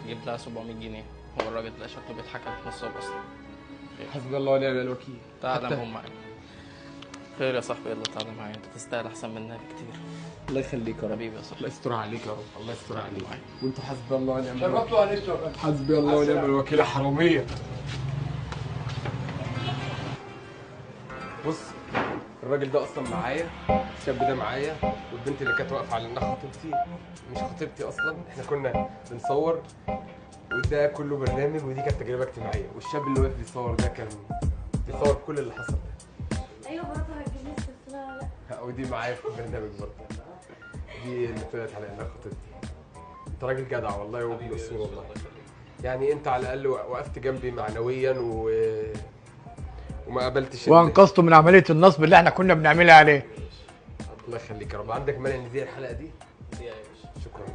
جيب لها 700 جنيه. هو الراجل ده شكله بيضحك عليك نصاب اصلا. حسبي الله ونعم الوكيل. تعالى هم معايا. خير يا صاحبي، يلا تعالى معايا، انت تستاهل احسن منها بكتير. الله يخليك يا رب. حبيبي يا صاحبي. الله يستر عليك يا رب، الله يستر عليك. معايا. وانتوا حسبي الله ونعم شرفتوا الوكيل. هنشرب. حسبي الله ونعم الوكيل يا حراميه. بص، الراجل ده اصلا معايا، الشاب ده معايا، والبنت اللي كانت واقفه على انها خطيبتي مش خطيبتي اصلا. احنا كنا بنصور، وده كله برنامج، ودي كانت تجربه اجتماعيه، والشاب اللي واقف بيصور ده كان بيصور كل اللي حصل ده. ايوه برضه هتجيب لي السلسله. لا ودي معايا في البرنامج برضه، دي اللي طلعت على انها خطيبتي. انت راجل جدع والله وابن اصول والله. يعني انت على الاقل وقفت جنبي معنويا وما قبلتش وانقذته من عمليه النصب اللي احنا كنا بنعملها عليه. الله يخليك يا رب. عندك مانع نذيع الحلقه دي؟ يا باشا. شكرا.